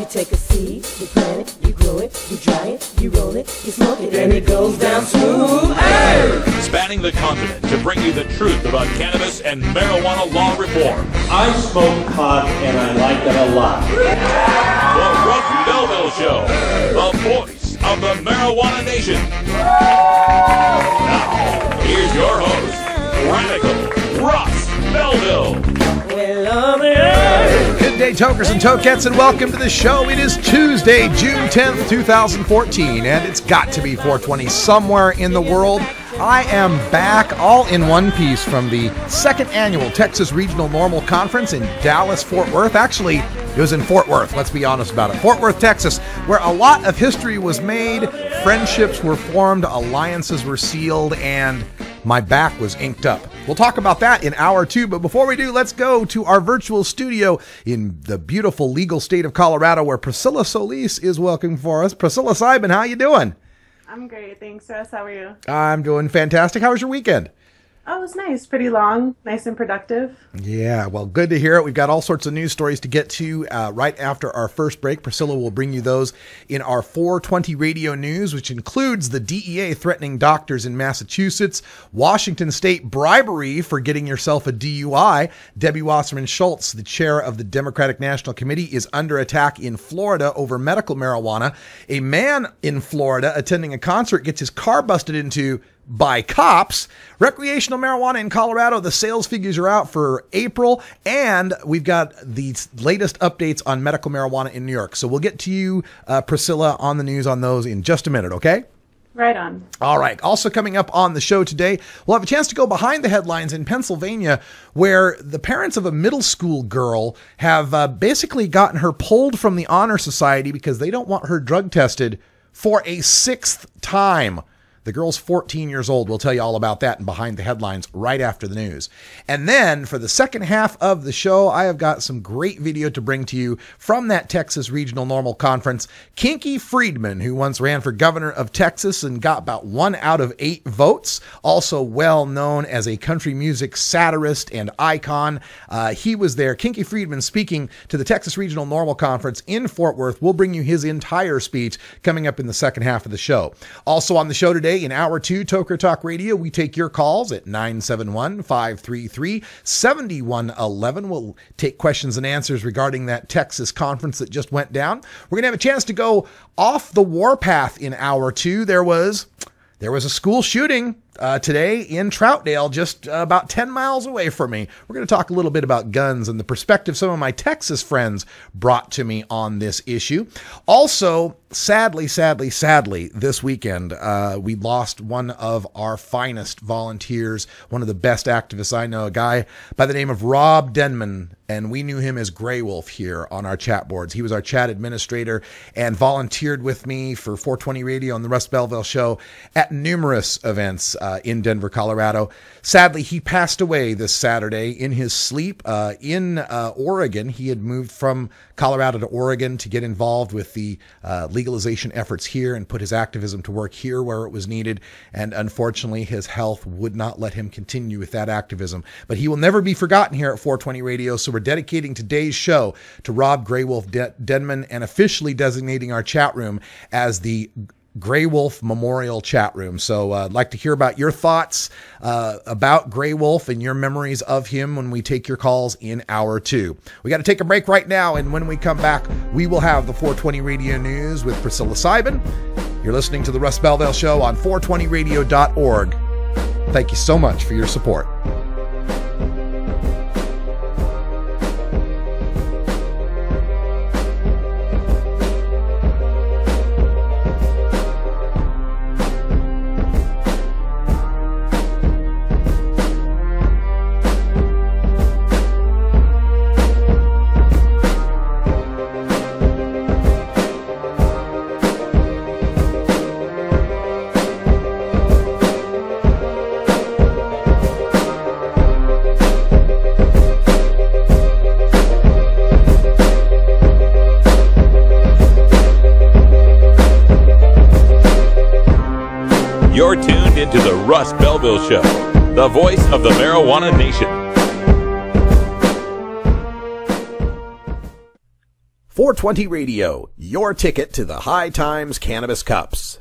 You take a seed, you plant it, you grow it, you dry it, you roll it, you smoke it, and it goes down smooth. Hey! Spanning the continent to bring you the truth about cannabis and marijuana law reform. I smoke pot and I like it a lot. The Russ Belville Show, the voice of the marijuana nation. Now, here's your host, Radical Russ Belville. Good day, tokers and tokettes, and welcome to the show. It is Tuesday, June 10th, 2014, and it's got to be 420 somewhere in the world. I am back all in one piece from the second annual Texas Regional NORML Conference in Dallas, Fort Worth. Actually, it was in Fort Worth, let's be honest about it. Fort Worth, Texas, where a lot of history was made, friendships were formed, alliances were sealed, and my back was inked up. We'll talk about that in hour two, but before we do, let's go to our virtual studio in the beautiful legal state of Colorado, where Priscilla Solis is welcome for us. Priscilla Seibman, how you doing? I'm great, thanks, Russ. How are you? I'm doing fantastic. How was your weekend? Oh, it was nice. Pretty long, nice and productive. Yeah, well, good to hear it. We've got all sorts of news stories to get to right after our first break. Priscilla will bring you those in our 420 radio news, which includes the DEA threatening doctors in Massachusetts, Washington State bribery for getting yourself a DUI. Debbie Wasserman Schultz, the chair of the Democratic National Committee, is under attack in Florida over medical marijuana. A man in Florida attending a concert gets his car busted into by cops. Recreational marijuana in Colorado, the sales figures are out for April, and we've got the latest updates on medical marijuana in New York. So we'll get to you, Priscilla, on the news on those in just a minute, okay? Right on. All right. Also coming up on the show today, we'll have a chance to go behind the headlines in Pennsylvania, where the parents of a middle school girl have basically gotten her pulled from the Honor Society because they don't want her drug tested for a sixth time. The girl's 14 years old. We'll tell you all about that and behind the headlines right after the news. And then for the second half of the show, I have got some great video to bring to you from that Texas Regional NORML Conference. Kinky Friedman, who once ran for governor of Texas and got about 1 out of 8 votes, also well known as a country music satirist and icon. He was there. Kinky Friedman speaking to the Texas Regional NORML Conference in Fort Worth. We'll bring you his entire speech coming up in the second half of the show. Also on the show today, in hour two, Toker Talk Radio, we take your calls at 971-533-7111. We'll take questions and answers regarding that Texas conference that just went down. We're going to have a chance to go off the warpath in hour two. There was a school shooting today in Troutdale, just about 10 miles away from me. We're going to talk a little bit about guns and the perspective some of my Texas friends brought to me on this issue. Also, sadly, this weekend, we lost one of our finest volunteers, one of the best activists I know, a guy by the name of Rob Denman, and we knew him as Grey Wolf here on our chat boards. He was our chat administrator and volunteered with me for 420 Radio and the Russ Belville Show at numerous events in Denver, Colorado. Sadly, he passed away this Saturday in his sleep in Oregon. He had moved from Colorado to Oregon to get involved with the legalization efforts here and put his activism to work here where it was needed. And unfortunately, his health would not let him continue with that activism. But he will never be forgotten here at 420 Radio. So we're dedicating today's show to Rob Grey Wolf Denman and officially designating our chat room as the Grey Wolf Memorial Chat Room. So I'd like to hear about your thoughts about Grey Wolf and your memories of him when we take your calls in hour two. We got to take a break right now, and when we come back, we will have the 420 Radio News with Priscilla Seibman. You're listening to the Russ Belville Show on 420radio.org. Thank you so much for your support. You're tuned into the Russ Belville Show, the voice of the marijuana nation. 420 Radio, your ticket to the High Times Cannabis Cups.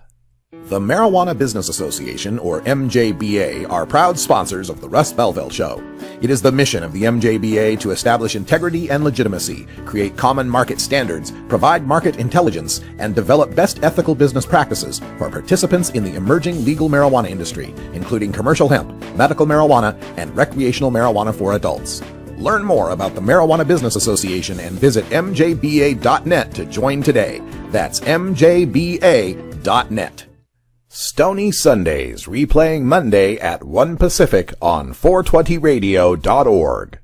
The Marijuana Business Association, or MJBA, are proud sponsors of the Russ Belville Show. It is the mission of the MJBA to establish integrity and legitimacy, create common market standards, provide market intelligence, and develop best ethical business practices for participants in the emerging legal marijuana industry, including commercial hemp, medical marijuana, and recreational marijuana for adults. Learn more about the Marijuana Business Association and visit mjba.net to join today. That's mjba.net. Stony Sundays, replaying Monday at 1 Pacific on 420radio.org.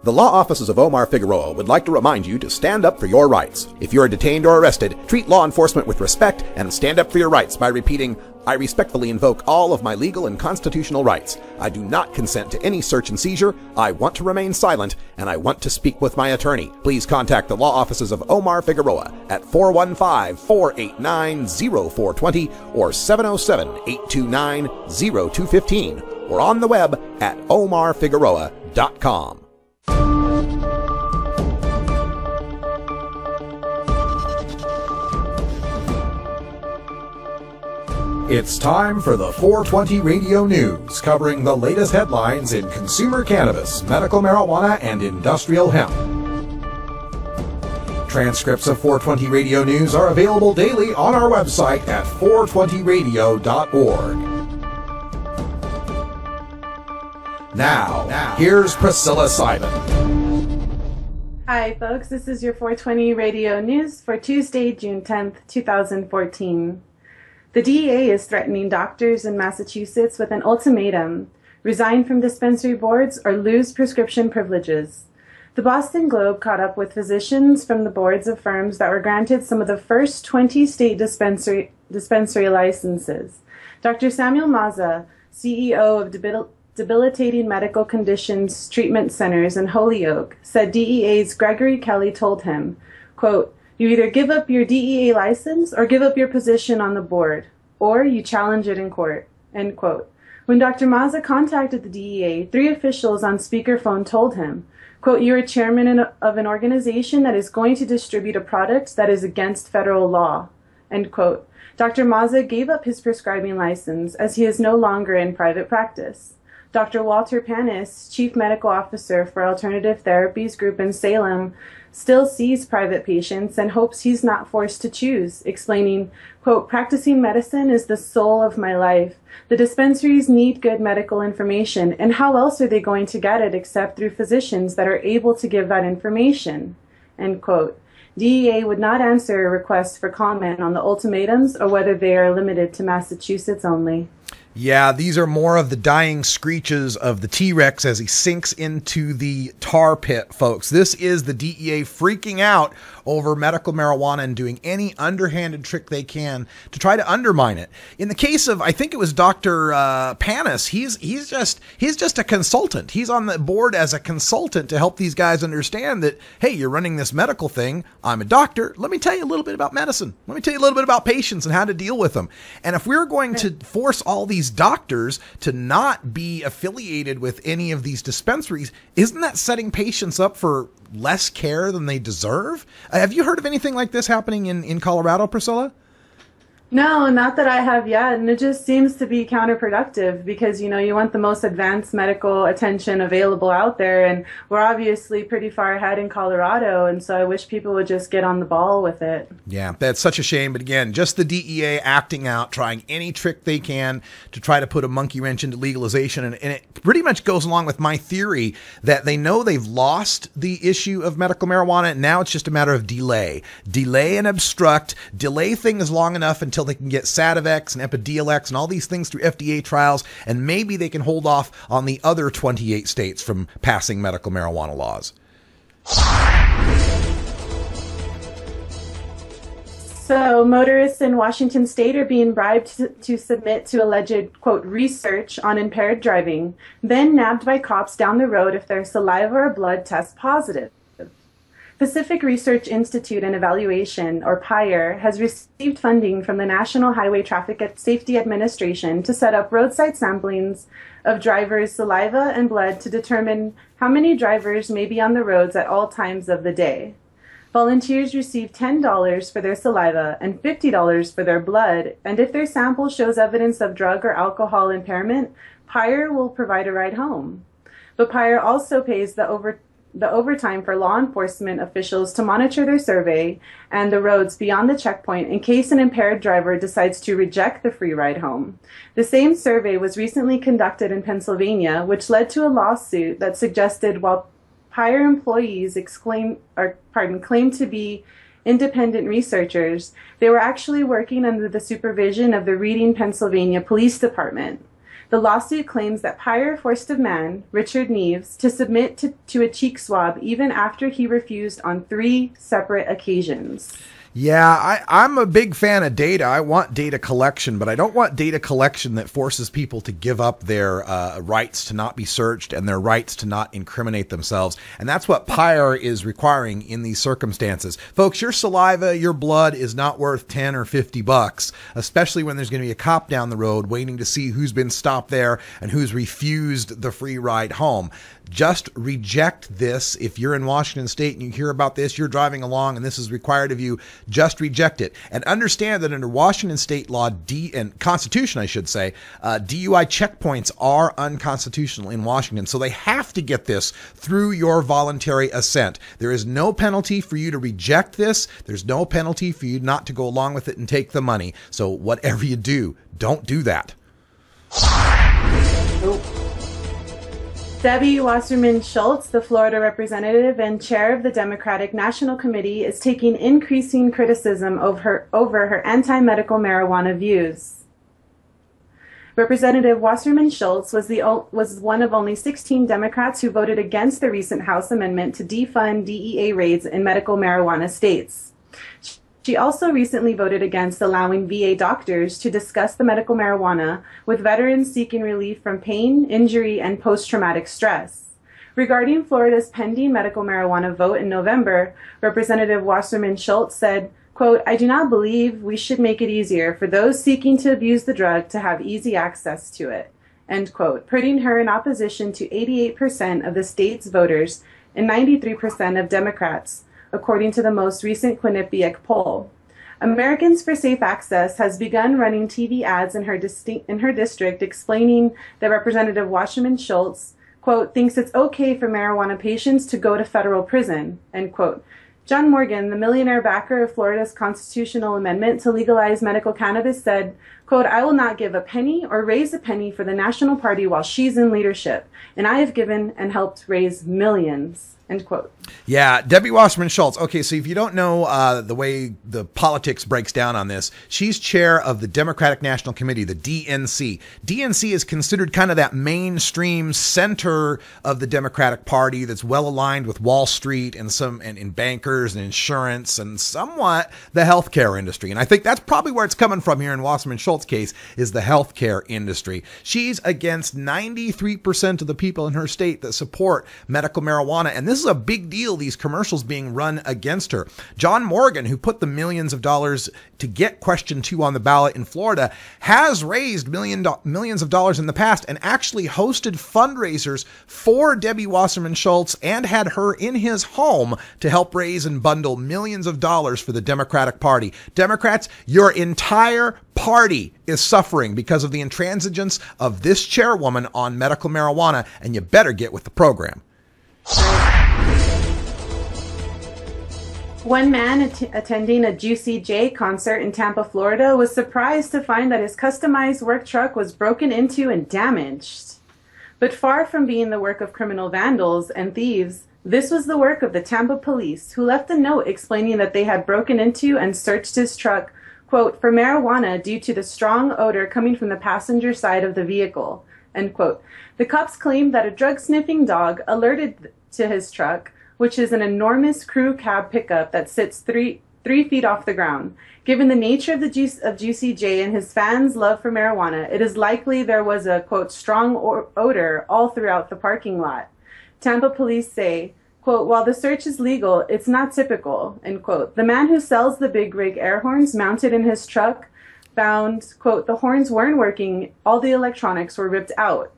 The law offices of Omar Figueroa would like to remind you to stand up for your rights. If you are detained or arrested, treat law enforcement with respect and stand up for your rights by repeating, "I respectfully invoke all of my legal and constitutional rights. I do not consent to any search and seizure. I want to remain silent, and I want to speak with my attorney." Please contact the law offices of Omar Figueroa at 415-489-0420 or 707-829-0215 or on the web at omarfigueroa.com. It's time for the 420 Radio News, covering the latest headlines in consumer cannabis, medical marijuana, and industrial hemp. Transcripts of 420 Radio News are available daily on our website at 420radio.org. Now, here's Priscilla Simon. Hi, folks. This is your 420 Radio News for Tuesday, June 10th, 2014. The DEA is threatening doctors in Massachusetts with an ultimatum: resign from dispensary boards or lose prescription privileges. The Boston Globe caught up with physicians from the boards of firms that were granted some of the first 20 state dispensary licenses. Dr. Samuel Mazza, CEO of Debilitating Medical Conditions Treatment Centers in Holyoke, said DEA's Gregory Kelly told him, quote, "You either give up your DEA license or give up your position on the board, or you challenge it in court," end quote. When Dr. Mazza contacted the DEA, 3 officials on speakerphone told him, quote, "You are chairman of an organization that is going to distribute a product that is against federal law," end quote. Dr. Mazza gave up his prescribing license as he is no longer in private practice. Dr. Walter Panis, Chief Medical Officer for Alternative Therapies Group in Salem, still sees private patients and hopes he's not forced to choose, explaining, quote, "Practicing medicine is the soul of my life. The dispensaries need good medical information, and how else are they going to get it except through physicians that are able to give that information," end quote. DEA would not answer a request for comment on the ultimatums or whether they are limited to Massachusetts only. Yeah, these are more of the dying screeches of the T-Rex as he sinks into the tar pit, folks. This is the DEA freaking out over medical marijuana and doing any underhanded trick they can to try to undermine it. In the case of, I think it was Dr. Panis, he's just a consultant. He's on the board as a consultant to help these guys understand that, hey, you're running this medical thing. I'm a doctor. Let me tell you a little bit about medicine. Let me tell you a little bit about patients and how to deal with them. And if we're going to force all these doctors to not be affiliated with any of these dispensaries, isn't that setting patients up for less care than they deserve? Have you heard of anything like this happening in Colorado, Priscilla? No, not that I have yet, and it just seems to be counterproductive because, you know, you want the most advanced medical attention available out there, and we're obviously pretty far ahead in Colorado, and so I wish people would just get on the ball with it. Yeah, that's such a shame, but again, just the DEA acting out, trying any trick they can to try to put a monkey wrench into legalization, and it pretty much goes along with my theory that they know they've lost the issue of medical marijuana, and now it's just a matter of delay. Delay and obstruct, delay things long enough until they can get Sativex and Epidiolex and all these things through FDA trials, and maybe they can hold off on the other 28 states from passing medical marijuana laws. So motorists in Washington state are being bribed to submit to alleged, quote, research on impaired driving, then nabbed by cops down the road if their saliva or blood tests positive. Pacific Research Institute and Evaluation, or PIRE, has received funding from the National Highway Traffic Safety Administration to set up roadside samplings of drivers' saliva and blood to determine how many drivers may be on the roads at all times of the day. Volunteers receive $10 for their saliva and $50 for their blood, and if their sample shows evidence of drug or alcohol impairment, Pyre will provide a ride home. But Pyre also pays the overtime for law enforcement officials to monitor their survey and the roads beyond the checkpoint in case an impaired driver decides to reject the free ride home. The same survey was recently conducted in Pennsylvania, which led to a lawsuit that suggested while Pyre employees claimed to be independent researchers, they were actually working under the supervision of the Reading, Pennsylvania Police Department. The lawsuit claims that Pyre forced a man, Richard Neves, to submit to a cheek swab even after he refused on 3 separate occasions. Yeah, I'm a big fan of data. I want data collection, but I don't want data collection that forces people to give up their rights to not be searched and their rights to not incriminate themselves. And that's what Pyre is requiring in these circumstances. Folks, your saliva, your blood is not worth 10 or 50 bucks, especially when there's going to be a cop down the road waiting to see who's been stopped there and who's refused the free ride home. Just reject this. If you're in Washington State and you hear about this, you're driving along and this is required of you, just reject it. And understand that under Washington State law, and Constitution, I should say, DUI checkpoints are unconstitutional in Washington. So they have to get this through your voluntary assent. There is no penalty for you to reject this. There's no penalty for you not to go along with it and take the money. So whatever you do, don't do that. Debbie Wasserman Schultz, the Florida representative and chair of the Democratic National Committee, is taking increasing criticism over her anti-medical marijuana views. Representative Wasserman Schultz was one of only 16 Democrats who voted against the recent House amendment to defund DEA raids in medical marijuana states. She also recently voted against allowing VA doctors to discuss the medical marijuana with veterans seeking relief from pain, injury, and post-traumatic stress. Regarding Florida's pending medical marijuana vote in November, Representative Wasserman Schultz said, quote, "I do not believe we should make it easier for those seeking to abuse the drug to have easy access to it," end quote, putting her in opposition to 88% of the state's voters and 93% of Democrats, according to the most recent Quinnipiac poll. Americans for Safe Access has begun running TV ads in her district explaining that Representative Wasserman Schultz, quote, "thinks it's okay for marijuana patients to go to federal prison," end quote. John Morgan, the millionaire backer of Florida's constitutional amendment to legalize medical cannabis, said, quote, "I will not give a penny or raise a penny for the National Party while she's in leadership, and I have given and helped raise millions," end quote. Yeah, Debbie Wasserman Schultz. Okay, so if you don't know the way the politics breaks down on this, she's chair of the Democratic National Committee, the DNC. DNC is considered kind of that mainstream center of the Democratic Party that's well aligned with Wall Street and bankers and insurance and somewhat the healthcare industry. And I think that's probably where it's coming from here in Wasserman Schultz's case, is the healthcare industry. She's against 93% of the people in her state that support medical marijuana, and this is a big deal, these commercials being run against her. John Morgan, who put the millions of dollars to get question 2 on the ballot in Florida, has raised millions of dollars in the past and actually hosted fundraisers for Debbie Wasserman Schultz and had her in his home to help raise and bundle millions of dollars for the Democratic Party. Democrats, your entire party is suffering because of the intransigence of this chairwoman on medical marijuana, and you better get with the program. One man attending a Juicy J concert in Tampa, Florida, was surprised to find that his customized work truck was broken into and damaged. But far from being the work of criminal vandals and thieves, this was the work of the Tampa police, who left a note explaining that they had broken into and searched his truck, quote, "for marijuana due to the strong odor coming from the passenger side of the vehicle," end quote. The cops claimed that a drug-sniffing dog alerted to his truck, which is an enormous crew cab pickup that sits three feet off the ground. Given the nature of Juicy J and his fans' love for marijuana, it is likely there was a, quote, "strong odor all throughout the parking lot." Tampa police say, quote, "while the search is legal, it's not typical," end quote. The man who sells the big rig air horns mounted in his truck found, quote, "the horns weren't working, all the electronics were ripped out."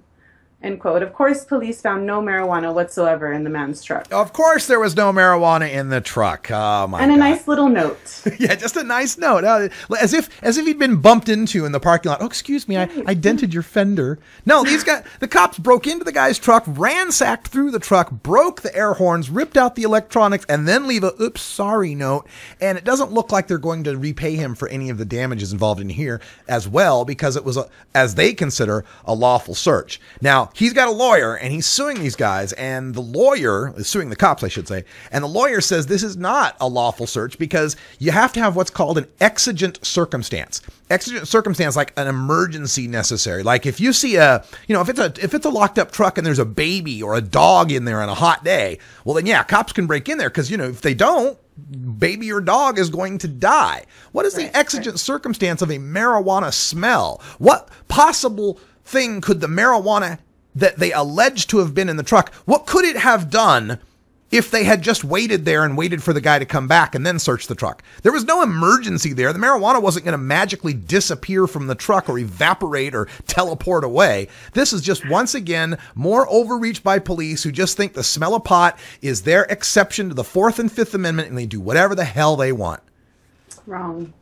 end quote. Of course, police found no marijuana whatsoever in the man's truck. Of course, there was no marijuana in the truck. Oh my! And a God. nice little note. Yeah, just a nice note, as if he'd been bumped into in the parking lot. Oh, excuse me, I dented your fender. No, the cops broke into the guy's truck, ransacked through the truck, broke the air horns, ripped out the electronics, and then leave a "oops, sorry" note. And it doesn't look like they're going to repay him for any of the damages involved in here as well, because it was, as they consider, a lawful search. Now, he's got a lawyer, and he's suing these guys, and the lawyer is suing the cops, I should say, and the lawyer says this is not a lawful search because you have to have what's called an exigent circumstance. Exigent circumstance, like an emergency necessary. Like if you see if it's a locked up truck and there's a baby or a dog in there on a hot day, well then yeah, cops can break in there because, if they don't, baby or dog is going to die. What is the exigent circumstance of a marijuana smell? What possible thing could the marijuana that they allege to have been in the truck, what could it have done if they had just waited there and waited for the guy to come back and then search the truck? There was no emergency there. The marijuana wasn't going to magically disappear from the truck or evaporate or teleport away. This is just, once again, more overreach by police who just think the smell of pot is their exception to the 4th and 5th Amendment, and they do whatever the hell they want. Wrong.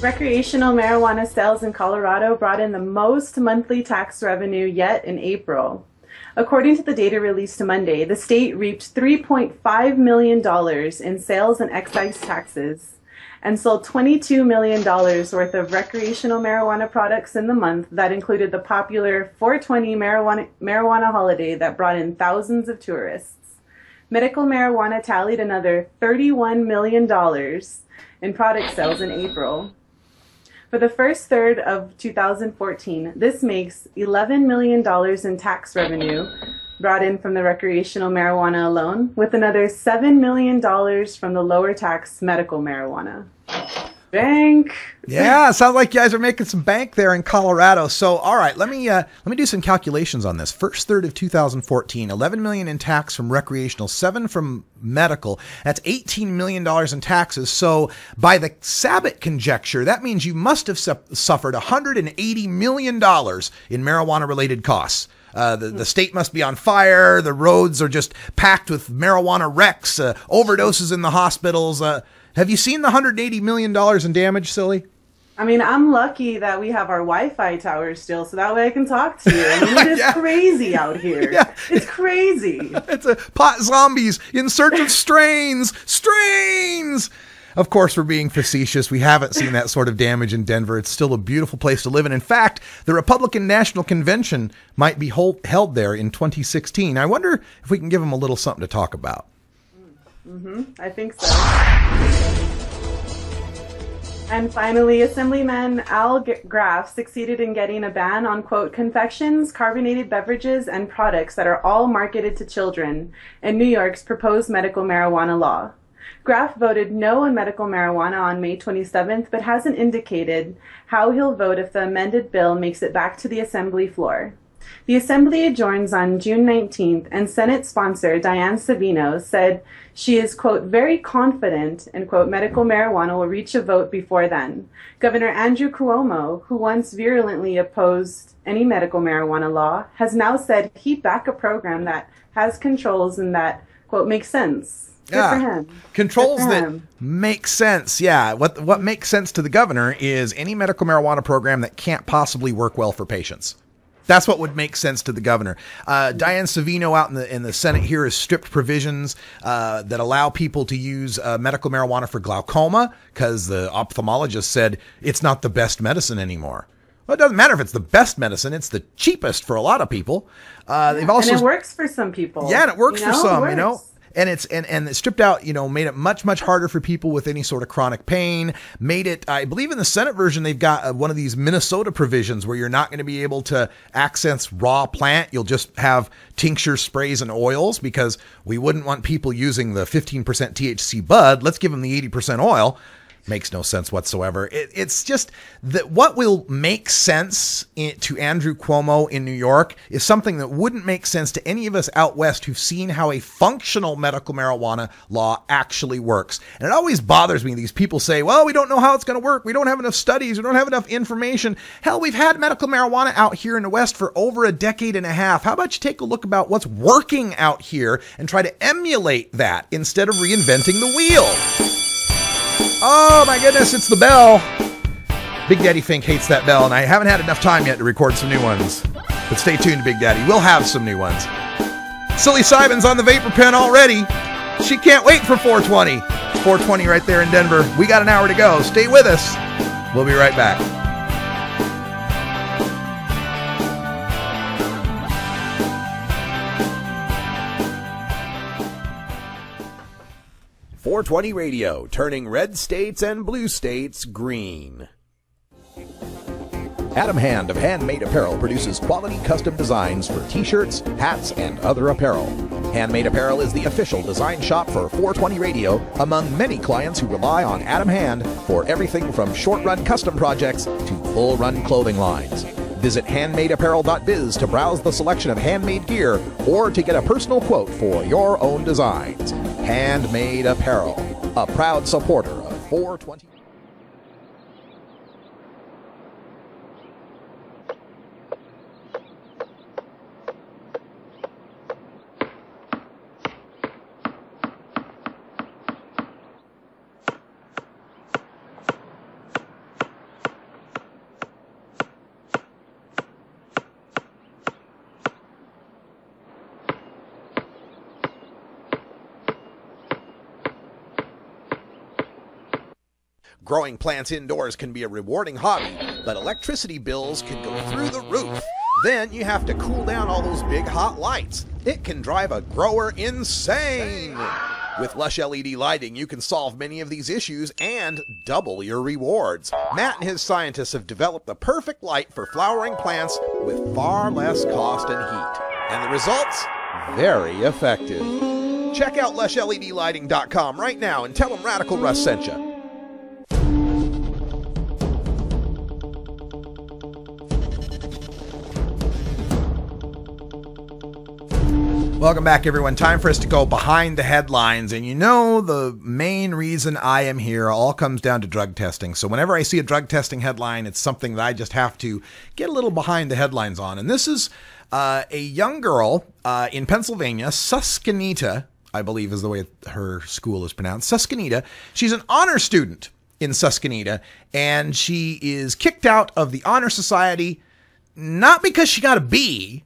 Recreational marijuana sales in Colorado brought in the most monthly tax revenue yet in April. According to the data released Monday, the state reaped $3.5 million in sales and excise taxes and sold $22 million worth of recreational marijuana products in the month. That included the popular 420 marijuana holiday that brought in thousands of tourists. Medical marijuana tallied another $31 million in product sales in April. For the first third of 2014, this makes $11 million in tax revenue brought in from the recreational marijuana alone, with another $7 million from the lower tax medical marijuana. Bank. Yeah, sounds like you guys are making some bank there in Colorado. So, all right, let me do some calculations on this. First third of 2014, $11 million in tax from recreational, $7 million from medical. That's $18 million in taxes. So, by the Sabbath conjecture, that means you must have suffered $180 million in marijuana-related costs. The state must be on fire. The roads are just packed with marijuana wrecks, overdoses in the hospitals. Have you seen the $180 million in damage, Silly? I mean, I'm lucky that we have our Wi-Fi tower still, so that way I can talk to you. I mean, it is crazy out here. Yeah. It's crazy. It's a pot zombies in search of strains. Strains! Of course, we're being facetious. We haven't seen that sort of damage in Denver. It's still a beautiful place to live in. In fact, the Republican National Convention might be held there in 2016. I wonder if we can give them a little something to talk about. I think so. And finally, Assemblyman Al Graf succeeded in getting a ban on, quote, confections, carbonated beverages, and products that are all marketed to children in New York's proposed medical marijuana law. Graf voted no on medical marijuana on May 27th, but hasn't indicated how he'll vote if the amended bill makes it back to the Assembly floor. The Assembly adjourns on June 19th, and Senate sponsor Dianne Savino said she is, quote, very confident, end quote, medical marijuana will reach a vote before then. Governor Andrew Cuomo, who once virulently opposed any medical marijuana law, has now said he'd back a program that has controls and that, quote, makes sense. Good for him. Controls that make sense. Yeah. What makes sense to the governor is any medical marijuana program that can't possibly work well for patients. That's what would make sense to the governor. Dianne Savino out in the Senate here has stripped provisions that allow people to use medical marijuana for glaucoma because the ophthalmologist said it's not the best medicine anymore. Well, it doesn't matter if it's the best medicine. It's the cheapest for a lot of people. They've also, and it works for some people. Yeah, and it works for some, And it's stripped out, made it much, much harder for people with any sort of chronic pain. Made it, I believe in the Senate version, they've got one of these Minnesota provisions where you're not going to be able to access raw plant. You'll just have tinctures, sprays, and oils because we wouldn't want people using the 15% THC bud. Let's give them the 80% oil. Makes no sense whatsoever. It's just that what will make sense to Andrew Cuomo in New York is something that wouldn't make sense to any of us out west who've seen how a functional medical marijuana law actually works. And it always bothers me. These people say, well, we don't know how it's going to work. We don't have enough studies. We don't have enough information. Hell, we've had medical marijuana out here in the West for over a decade and a half. How about you take a look about what's working out here and try to emulate that instead of reinventing the wheel? Oh my goodness, it's the bell. Big Daddy Fink hates that bell, and I haven't had enough time yet to record some new ones. But stay tuned, Big Daddy. We'll have some new ones. Silly Simon's on the vapor pen already. She can't wait for 420. It's 420 right there in Denver. We got an hour to go. Stay with us. We'll be right back. .420 Radio, turning red states and blue states green. Adam Hand of Handmade Apparel produces quality custom designs for t-shirts, hats, and other apparel. Handmade Apparel is the official design shop for 420 Radio among many clients who rely on Adam Hand for everything from short-run custom projects to full-run clothing lines. Visit handmadeapparel.biz to browse the selection of handmade gear or to get a personal quote for your own designs. Handmade Apparel, a proud supporter of 420. Growing plants indoors can be a rewarding hobby, but electricity bills can go through the roof. Then you have to cool down all those big hot lights. It can drive a grower insane. With Lush LED lighting, you can solve many of these issues and double your rewards. Matt and his scientists have developed the perfect light for flowering plants with far less cost and heat. And the results? Very effective. Check out LushLEDlighting.com right now and tell them Radical Russ sent you. Welcome back, everyone. Time for us to go behind the headlines. And you know, the main reason I am here all comes down to drug testing. So whenever I see a drug testing headline, it's something that I just have to get a little behind the headlines on. And this is a young girl in Pennsylvania, Susquehanna, I believe is the way her school is pronounced, Susquehanna. She's an honor student in Susquehanna, and she is kicked out of the Honor Society, not because she got a B.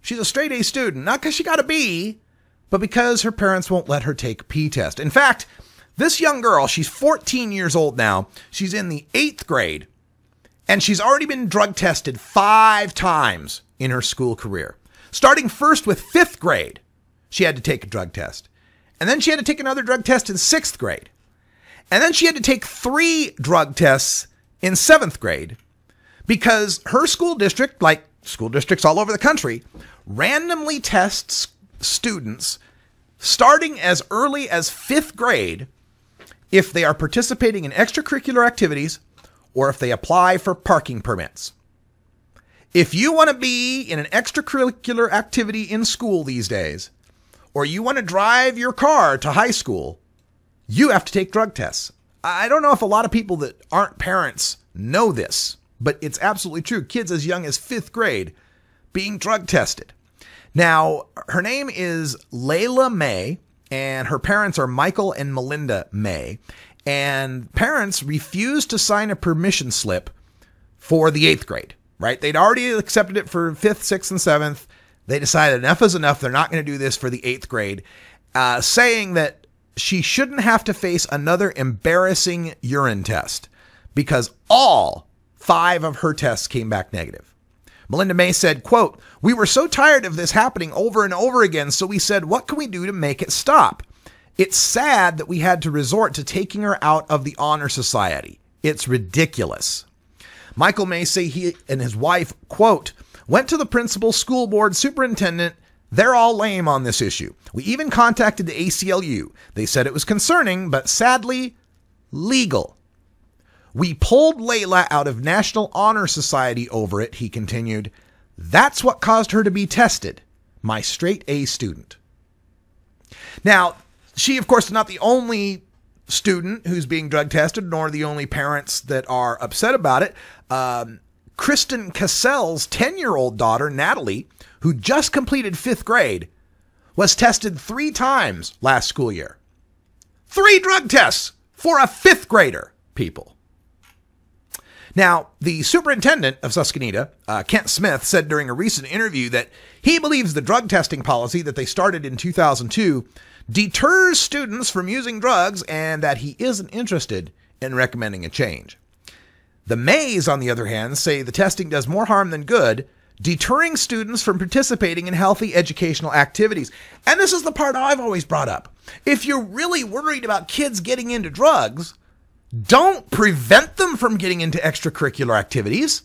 She's a straight A student, not because she got a B, but because her parents won't let her take a P test. In fact, this young girl, she's 14 years old now. She's in the 8th grade, and she's already been drug tested 5 times in her school career. Starting first with 5th grade, she had to take a drug test. And then she had to take another drug test in 6th grade. And then she had to take 3 drug tests in 7th grade because her school district, like school districts all over the country, randomly tests students starting as early as 5th grade if they are participating in extracurricular activities or if they apply for parking permits. If you want to be in an extracurricular activity in school these days, or you want to drive your car to high school, you have to take drug tests. I don't know if a lot of people that aren't parents know this, but it's absolutely true. Kids as young as 5th grade being drug tested. Now, her name is Layla May, and her parents are Michael and Melinda May. And parents refused to sign a permission slip for the 8th grade, right? They'd already accepted it for 5th, 6th, and 7th. They decided enough is enough. They're not going to do this for the 8th grade, saying that she shouldn't have to face another embarrassing urine test because all 5 of her tests came back negative. Melinda May said, quote, "We were so tired of this happening over and over again, so we said, what can we do to make it stop? It's sad that we had to resort to taking her out of the Honor Society. It's ridiculous." Michael May say he and his wife, quote, "went to the principal, school board, superintendent. They're all lame on this issue. We even contacted the ACLU. They said it was concerning, but sadly, legal. We pulled Layla out of National Honor Society over it, he continued. That's what caused her to be tested. My straight A student. Now, she, of course, is not the only student who's being drug tested, nor the only parents that are upset about it. Kristen Cassell's 10-year-old daughter, Natalie, who just completed 5th grade, was tested 3 times last school year. 3 drug tests for a 5th grader, people. Now, the superintendent of Susquehanna, Kent Smith, said during a recent interview that he believes the drug testing policy that they started in 2002 deters students from using drugs and that he isn't interested in recommending a change. The Mays, on the other hand, say the testing does more harm than good, deterring students from participating in healthy educational activities. And this is the part I've always brought up. If you're really worried about kids getting into drugs, don't prevent them from getting into extracurricular activities.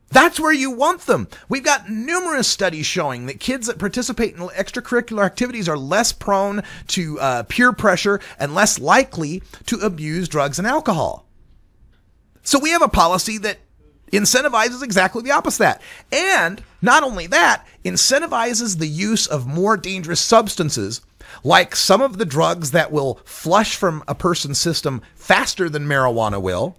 That's where you want them. We've got numerous studies showing that kids that participate in extracurricular activities are less prone to peer pressure and less likely to abuse drugs and alcohol. So we have a policy that incentivizes exactly the opposite of that. And not only that, incentivizes the use of more dangerous substances, like some of the drugs that will flush from a person's system faster than marijuana will,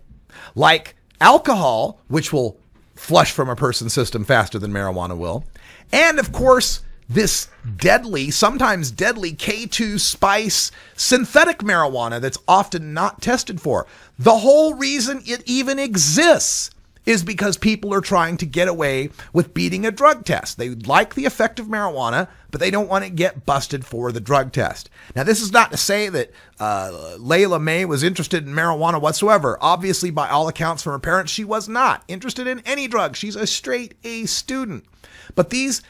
like alcohol, which will flush from a person's system faster than marijuana will, and of course, this deadly, sometimes deadly K2 spice synthetic marijuana that's often not tested for. The whole reason it even exists is because people are trying to get away with beating a drug test. They like the effect of marijuana, but they don't want to get busted for the drug test. Now, this is not to say that Layla May was interested in marijuana whatsoever. Obviously, by all accounts from her parents, she was not interested in any drug. She's a straight A student. But these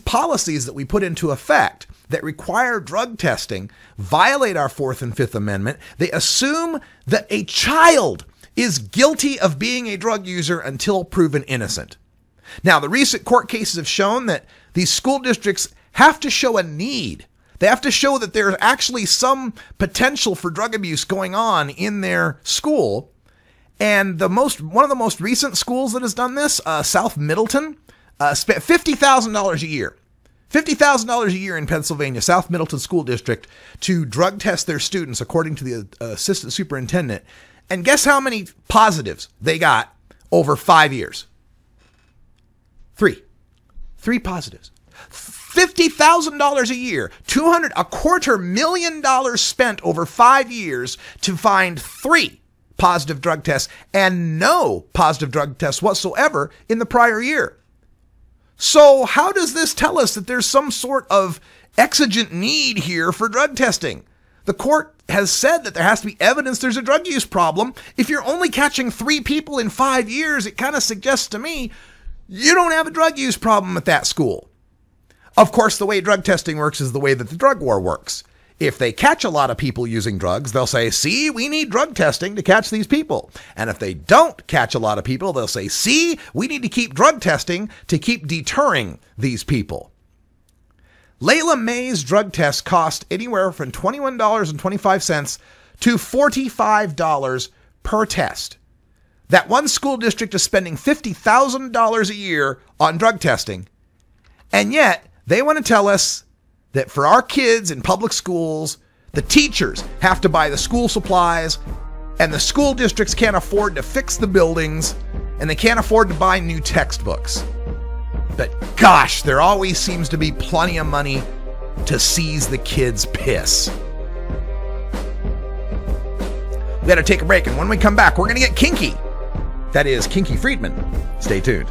policies that we put into effect that require drug testing violate our 4th and 5th Amendment. They assume that a child is guilty of being a drug user until proven innocent. Now, the recent court cases have shown that these school districts have to show a need. They have to show that there's actually some potential for drug abuse going on in their school. And one of the most recent schools that has done this, South Middleton, spent $50,000 a year. $50,000 a year in Pennsylvania, South Middleton School District, to drug test their students, according to the assistant superintendent. And guess how many positives they got over 5 years? 3. 3 positives. $50,000 a year, $250,000 spent over 5 years to find 3 positive drug tests and no positive drug tests whatsoever in the prior year. So how does this tell us that there's some sort of exigent need here for drug testing? The court has said that there has to be evidence there's a drug use problem. If you're only catching 3 people in 5 years, it kind of suggests to me you don't have a drug use problem at that school. Of course, the way drug testing works is the way that the drug war works. If they catch a lot of people using drugs, they'll say, see, we need drug testing to catch these people. And if they don't catch a lot of people, they'll say, see, we need to keep drug testing to keep deterring these people. Layla May's drug test cost anywhere from $21.25 to $45 per test. That one school district is spending $50,000 a year on drug testing, and yet they want to tell us that for our kids in public schools, the teachers have to buy the school supplies, and the school districts can't afford to fix the buildings, and they can't afford to buy new textbooks. But gosh, there always seems to be plenty of money to seize the kids' piss. We got to take a break, and when we come back, we're going to get kinky. That is Kinky Friedman. Stay tuned.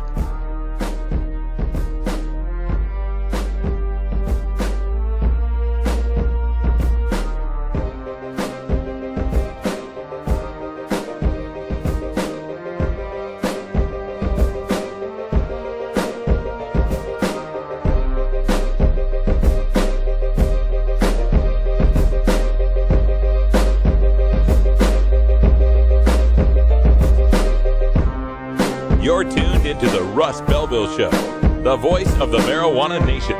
You're tuned into the Russ Belville Show, the voice of the marijuana nation.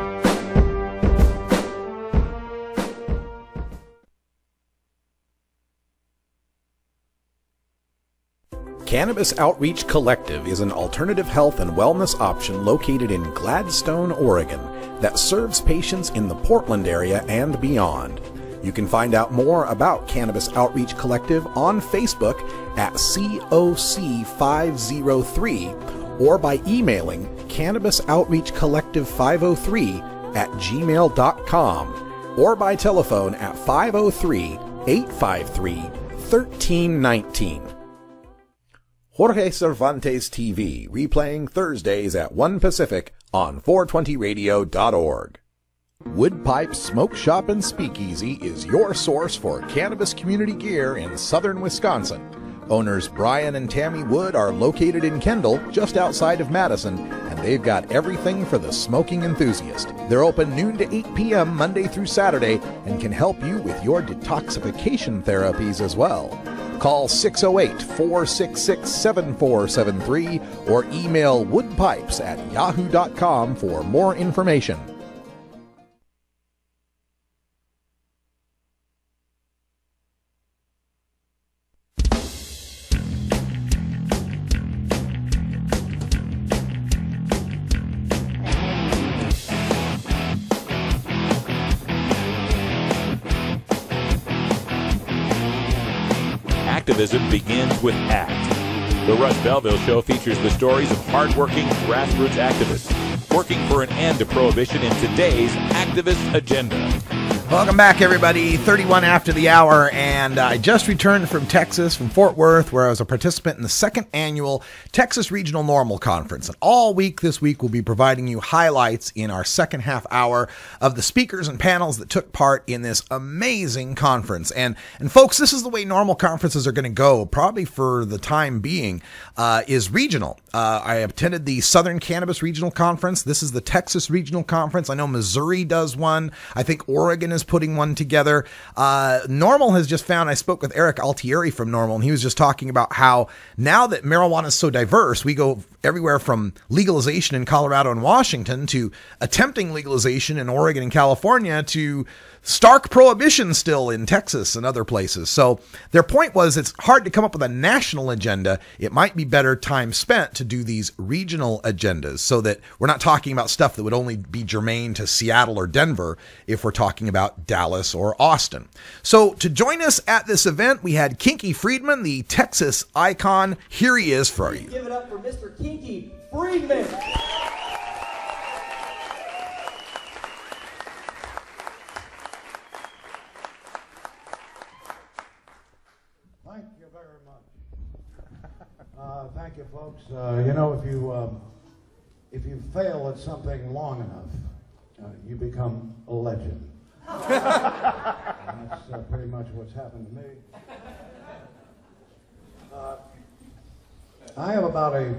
Cannabis Outreach Collective is an alternative health and wellness option located in Gladstone, Oregon, that serves patients in the Portland area and beyond. You can find out more about Cannabis Outreach Collective on Facebook at COC503 or by emailing cannabisoutreachcollective503@gmail.com or by telephone at 503-853-1319. Jorge Cervantes TV, replaying Thursdays at 1 Pacific on 420radio.org. Wood Pipe Smoke Shop and Speakeasy is your source for cannabis community gear in southern Wisconsin. Owners Brian and Tammy Wood are located in Kendall, just outside of Madison, and they've got everything for the smoking enthusiast. They're open noon to 8 p.m. Monday through Saturday and can help you with your detoxification therapies as well. Call 608-466-7473 or email woodpipes@yahoo.com for more information. Activism begins with ACT. The Russ Belville Show features the stories of hardworking grassroots activists working for an end to prohibition in today's activist agenda. Welcome back, everybody. 31 after the hour, and I just returned from Texas, from Fort Worth, where I was a participant in the second annual Texas Regional NORML Conference. And all week this week, we'll be providing you highlights in our second half hour of the speakers and panels that took part in this amazing conference. And folks, this is the way NORML conferences are going to go, probably for the time being, is regional. I attended the Southern Cannabis Regional Conference. This is the Texas Regional Conference. I know Missouri does one. I think Oregon is putting one together. NORML has just found, I spoke with Eric Altieri from NORML, and he was just talking about how now that marijuana is so diverse, we go everywhere from legalization in Colorado and Washington to attempting legalization in Oregon and California to stark prohibition still in Texas and other places. So their point was it's hard to come up with a national agenda. It might be better time spent to do these regional agendas so that we're not talking about stuff that would only be germane to Seattle or Denver if we're talking about Dallas or Austin. So to join us at this event, we had Kinky Friedman, the Texas icon. Here he is for you. Give it up for Mr. Kinky Friedman. Thank you, folks. You know, if you fail at something long enough, you become a legend. And that's pretty much what's happened to me. I have about a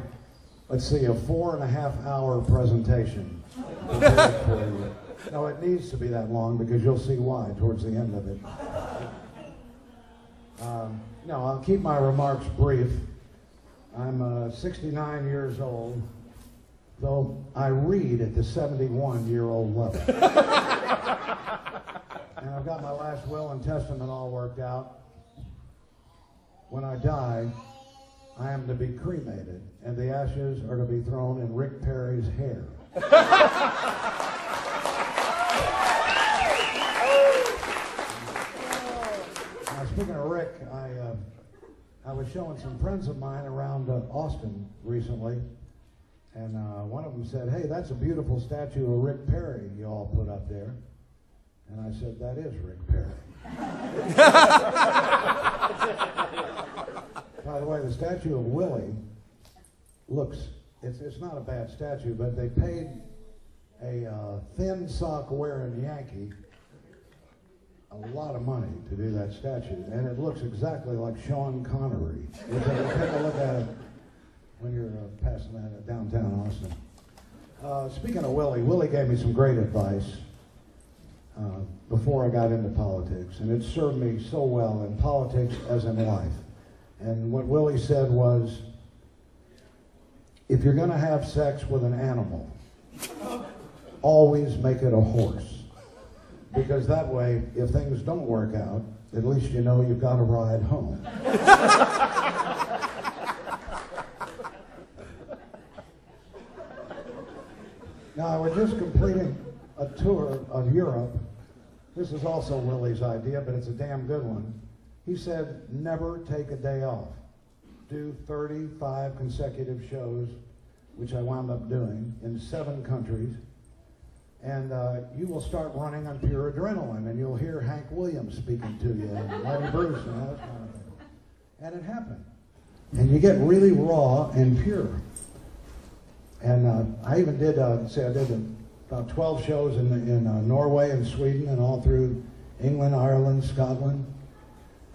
4.5 hour presentation prepared for you. No, it needs to be that long because you'll see why towards the end of it. No, I'll keep my remarks brief. I'm 69 years old, though I read at the 71-year-old level. And I've got my last will and testament all worked out. When I die, I am to be cremated, and the ashes are to be thrown in Rick Perry's hair. Now, speaking of Rick, I was showing some friends of mine around Austin recently, and one of them said, "Hey, that's a beautiful statue of Rick Perry you all put up there." And I said, "That is Rick Perry." By the way, the statue of Willie it's not a bad statue, but they paid a thin sock wearing Yankee a lot of money to do that statue, and it looks exactly like Sean Connery. Take a look at it when you're passing that at downtown Austin. Speaking of Willie gave me some great advice before I got into politics, and it served me so well in politics as in life. And what Willie said was, if you're going to have sex with an animal, always make it a horse. Because that way, if things don't work out, at least you know you've got a ride home. we're just completing a tour of Europe. This is also Willie's idea, but it's a damn good one. He said, never take a day off. Do 35 consecutive shows, which I wound up doing in 7 countries. And you will start running on pure adrenaline, and you'll hear Hank Williams speaking to you, and Lenny Bruce, and all that kind of thing. And it happened. And you get really raw and pure. And I even did, I did about 12 shows in Norway and Sweden, and all through England, Ireland, Scotland,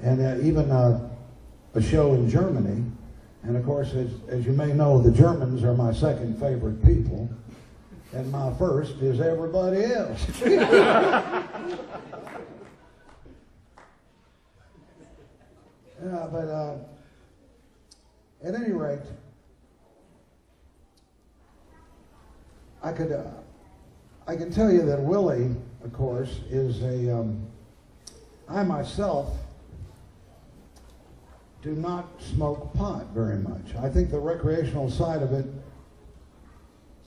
and even a show in Germany. And of course, as you may know, the Germans are my second favorite people. And my first is everybody else. Yeah, but at any rate, I can tell you that Willie, of course, is I myself do not smoke pot very much. I think the recreational side of it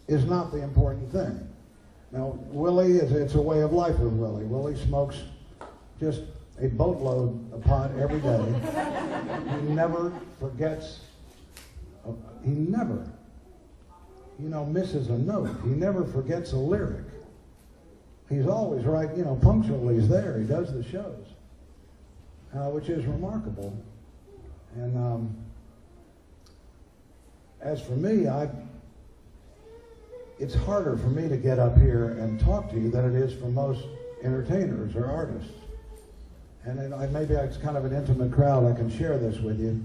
is not the important thing. Now, Willie, it's a way of life with Willie. Willie smokes just a boatload of pot every day. He never forgets, he never, misses a note. He never forgets a lyric. He's always right, punctually he's there. He does the shows, which is remarkable. And as for me, it's harder for me to get up here and talk to you than it is for most entertainers or artists. And maybe it's kind of an intimate crowd, I can share this with you,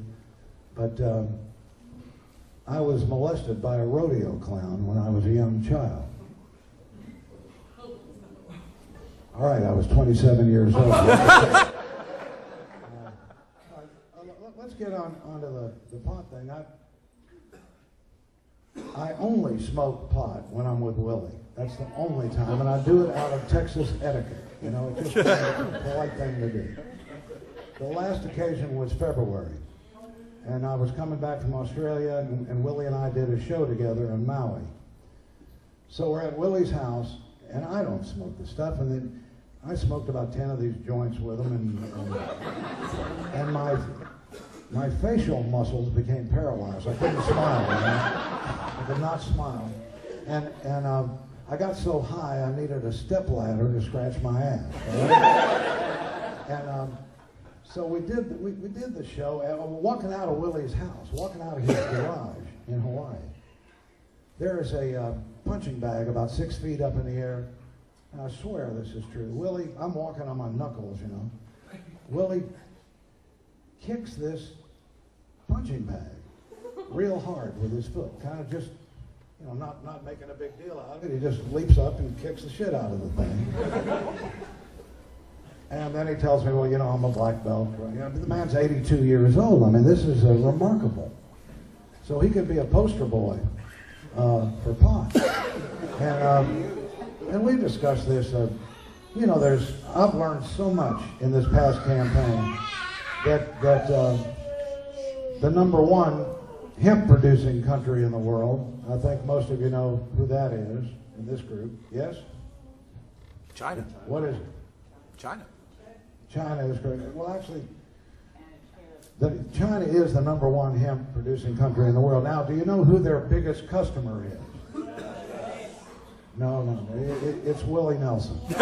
but I was molested by a rodeo clown when I was a young child. All right, I was 27 years old. Let's get onto the pot thing. I only smoke pot when I'm with Willie. That's the only time, and I do it out of Texas etiquette. It's just a polite thing to do. The last occasion was February, and I was coming back from Australia, and Willie and I did a show together in Maui. So we're at Willie's house, and I don't smoke the stuff, and then I smoked about 10 of these joints with him, and my facial muscles became paralyzed. I couldn't smile. I could not smile. And I got so high I needed a stepladder to scratch my ass. Right? And so we did the show. Walking out of Willie's house, walking out of his garage in Hawaii, there is a punching bag about 6 feet up in the air. And I swear this is true. Willie, I'm walking on my knuckles, Willie kicks this punching bag real hard with his foot, kind of just, not making a big deal out of it. He just leaps up and kicks the shit out of the thing. And then he tells me, well, I'm a black belt. The man's 82 years old. I mean, this is remarkable. So he could be a poster boy for pot. And we discussed this. I've learned so much in this past campaign that the #1 hemp-producing country in the world, I think most of you know who that is in this group. Yes? China. What is it? China. China is great. Well, actually, China is the #1 hemp-producing country in the world. Now, do you know who their biggest customer is? No, it's Willie Nelson. It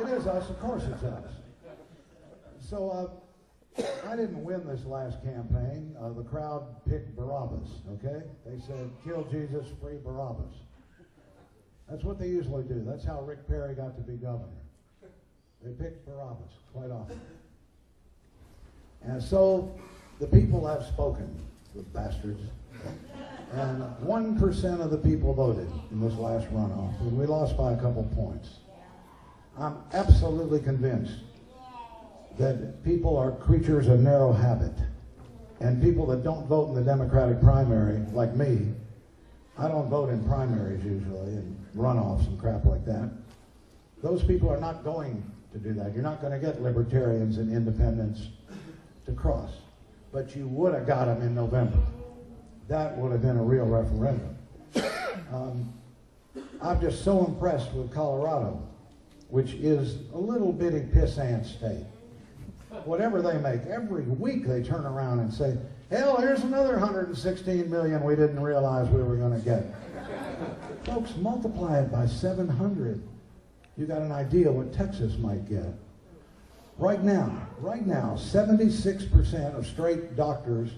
is us, of course it's us. So I didn't win this last campaign. The crowd picked Barabbas, okay? They said, kill Jesus, free Barabbas. That's what they usually do. That's how Rick Perry got to be governor. They picked Barabbas quite often. And so the people have spoken, the bastards. And 1% of the people voted in this last runoff, and we lost by a couple points. I'm absolutely convinced that people are creatures of narrow habit, and people that don't vote in the Democratic primary, like me, I don't vote in primaries usually, and runoffs and crap like that. Those people are not going to do that. You're not going to get libertarians and independents to cross, but you would have got them in November. That would have been a real referendum. I'm just so impressed with Colorado, which is a little bitty pissant state. Whatever they make, every week they turn around and say, hell, here's another 116 million we didn't realize we were going to get. Folks, multiply it by 700. You got an idea what Texas might get. Right now, 76% of straight doctors,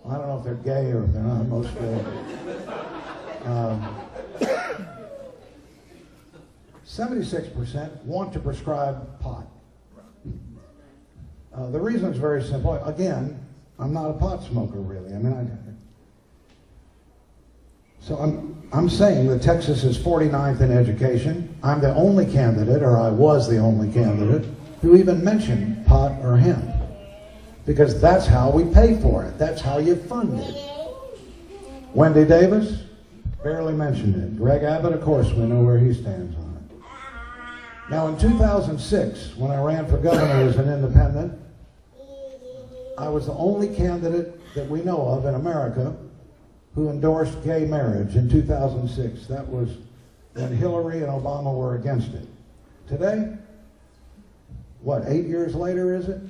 I don't know if they're gay or if they're not, most gay. 76% want to prescribe pot. The reason is very simple. Again, I'm not a pot smoker, really. I mean, so I'm saying that Texas is 49th in education. I'm the only candidate, or I was the only candidate, who even mentioned pot or hemp. Because that's how we pay for it. That's how you fund it. Wendy Davis, barely mentioned it. Greg Abbott, of course, we know where he stands on it. Now, in 2006, when I ran for governor as an independent, I was the only candidate that we know of in America who endorsed gay marriage in 2006. That was when Hillary and Obama were against it. Today, what, 8 years later, is it?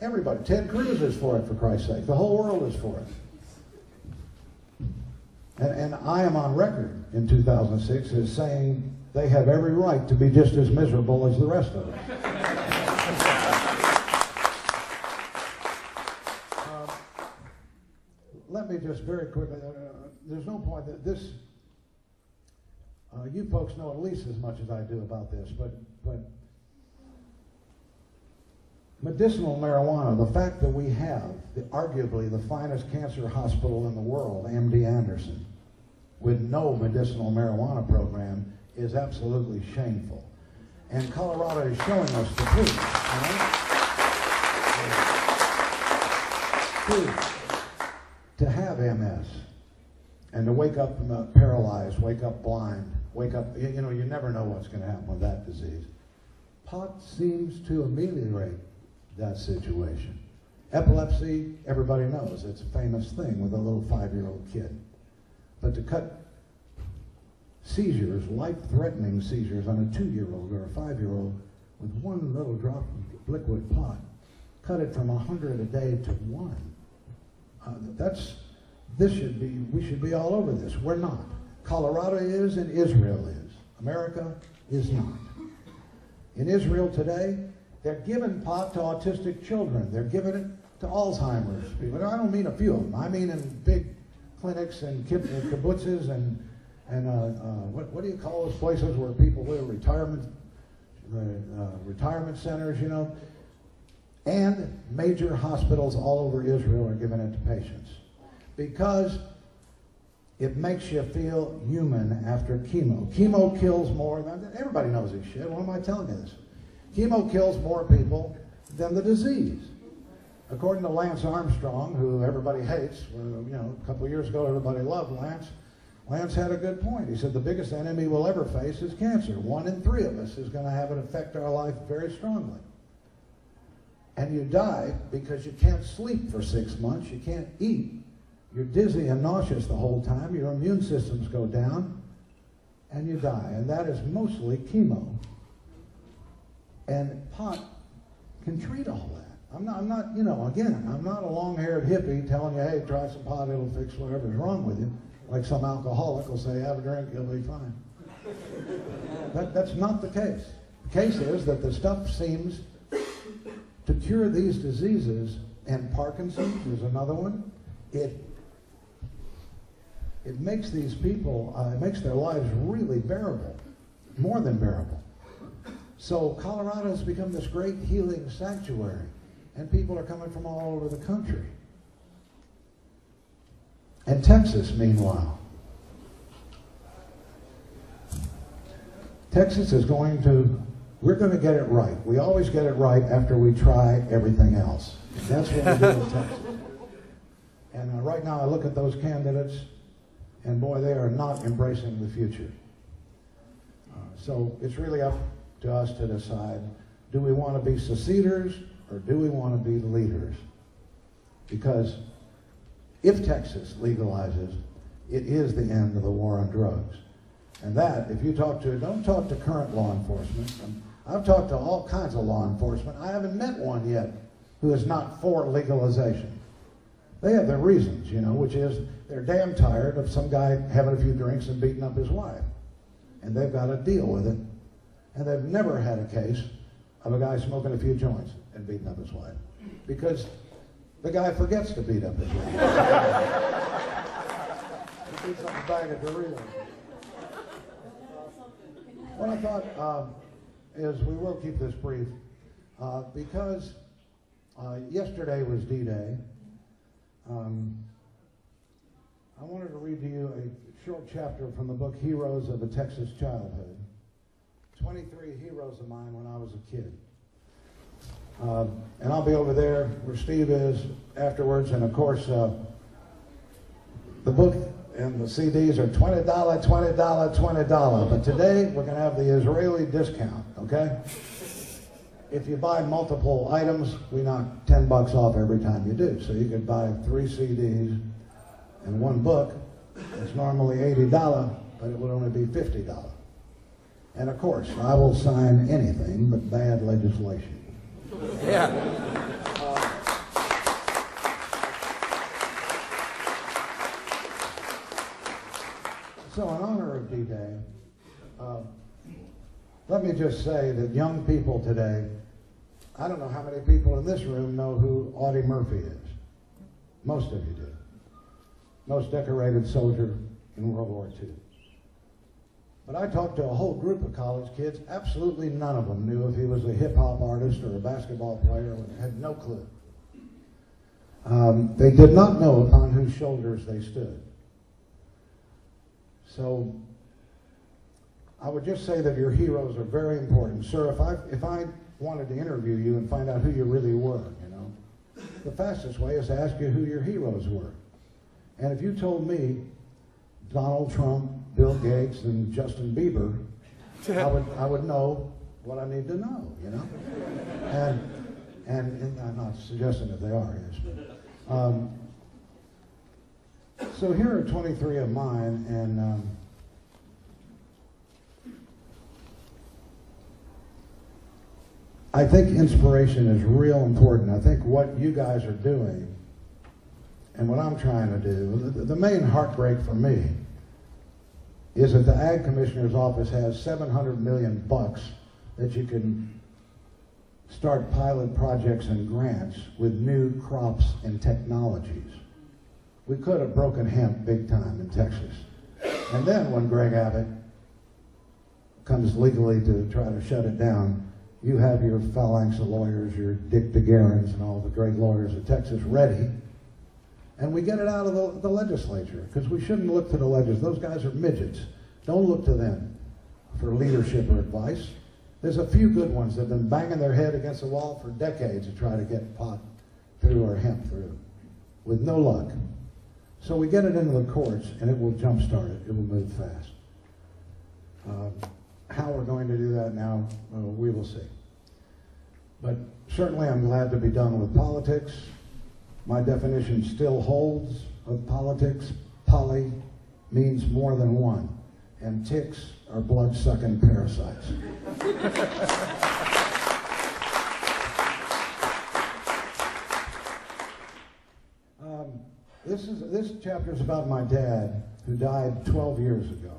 Everybody. Ted Cruz is for it, for Christ's sake. The whole world is for it. And I am on record in 2006 as saying they have every right to be just as miserable as the rest of us. Let me just very quickly, there's no point that this, you folks know at least as much as I do about this, but medicinal marijuana, the fact that we have arguably the finest cancer hospital in the world, MD Anderson, with no medicinal marijuana program is absolutely shameful. And Colorado is showing us the proof. To have MS and to wake up paralyzed, wake up blind, wake up, you know, you never know what's going to happen with that disease. Pot seems to ameliorate that situation. Epilepsy, everybody knows, it's a famous thing with a little 5-year-old kid. But to cut seizures, life-threatening seizures on a 2-year-old or a 5-year-old with one little drop of liquid pot, cut it from 100 a day to 1. We should be all over this. We're not. Colorado is and Israel is. America is not. In Israel today, they're giving pot to autistic children. They're giving it to Alzheimer's people. I don't mean a few of them. I mean in big clinics and kibbutzes and what do you call those places where people live? Retirement centers, you know. And major hospitals all over Israel are giving it to patients because it makes you feel human after chemo. Chemo kills more, everybody knows this shit, why am I telling you this? Chemo kills more people than the disease. According to Lance Armstrong, who everybody hates, you know, a couple of years ago everybody loved Lance. Lance had a good point. He said the biggest enemy we'll ever face is cancer. 1 in 3 of us is going to have it affect our life very strongly. And you die because you can't sleep for 6 months, you can't eat. You're dizzy and nauseous the whole time, your immune systems go down, and you die. And that is mostly chemo. And pot can treat all that. I'm not, you know, again, I'm not a long-haired hippie telling you, hey, try some pot, it'll fix whatever's wrong with you. Like some alcoholic will say, have a drink, you'll be fine. That's not the case. The case is that the stuff seems to cure these diseases, and Parkinson's is another one. It makes these people, it makes their lives really bearable, more than bearable. So Colorado has become this great healing sanctuary, and people are coming from all over the country. And Texas, meanwhile, Texas is going to, we're going to get it right. We always get it right after we try everything else. That's what we do in Texas. And right now I look at those candidates, and boy, they are not embracing the future. So it's really up to us to decide, do we want to be seceders or do we want to be leaders? Because if Texas legalizes, It is the end of the war on drugs. And that, if you talk to, don't talk to current law enforcement. I've talked to all kinds of law enforcement. I haven't met one yet who is not for legalization. They have their reasons, you know, which is they're damn tired of some guy having a few drinks and beating up his wife. And they've got to deal with it. And they've never had a case of a guy smoking a few joints and beating up his wife. Because the guy forgets to beat up his wife. He beats up a bag of Doritos. What I thought is we will keep this brief because yesterday was D-Day. I wanted to read to you a short chapter from the book Heroes of a Texas Childhood. 23 heroes of mine when I was a kid. And I'll be over there where Steve is afterwards, and of course the book and the CDs are $20, $20, $20. But today we're going to have the Israeli discount, okay? If you buy multiple items, we knock $10 off every time you do. So you could buy 3 CDs and 1 book. It's normally $80, but it would only be $50. And of course, I will sign anything but bad legislation. Yeah. So in honor of D-Day, let me just say that young people today, I don't know how many people in this room know who Audie Murphy is. Most of you do. Most decorated soldier in World War II. But I talked to a whole group of college kids. Absolutely none of them knew if he was a hip-hop artist or a basketball player, and had no clue. They did not know upon whose shoulders they stood. So I would just say that your heroes are very important. Sir, if I wanted to interview you and find out who you really were, you know, the fastest way is to ask you who your heroes were. And if you told me Donald Trump, Bill Gates, and Justin Bieber, I would know what I need to know, you know? And I'm not suggesting that they are, yes. But, so here are 23 of mine, and I think inspiration is real important. I think what you guys are doing and what I'm trying to do, the main heartbreak for me is that the Ag Commissioner's Office has $700 million that you can start pilot projects and grants with new crops and technologies. We could have broken hemp big time in Texas. And then when Greg Abbott comes legally to try to shut it down, you have your phalanx of lawyers, your Dick DeGuerins and all the great lawyers of Texas ready. And we get it out of the legislature, because we shouldn't look to the legislators. Those guys are midgets. Don't look to them for leadership or advice. There's a few good ones that have been banging their head against the wall for decades to try to get pot through or hemp through, with no luck. So we get it into the courts, and it will jumpstart it. It will move fast. How we're going to do that now, we will see. But certainly I'm glad to be done with politics. My definition still holds of politics. Poly means more than one, and ticks are blood-sucking parasites. This chapter is about my dad, who died 12 years ago.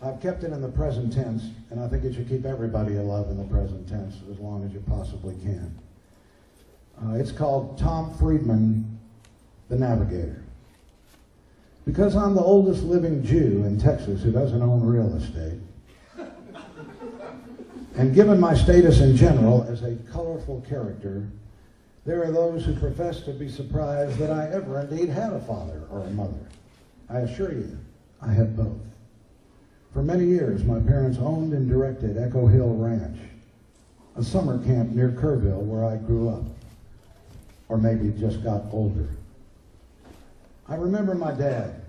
I've kept it in the present tense, and I think you should keep everybody you love in the present tense as long as you possibly can. It's called Tom Friedman, the Navigator. Because I'm the oldest living Jew in Texas who doesn't own real estate, and given my status in general as a colorful character, there are those who profess to be surprised that I ever indeed had a father or a mother. I assure you, I had both. For many years, my parents owned and directed Echo Hill Ranch, a summer camp near Kerrville where I grew up, or maybe just got older. I remember my dad,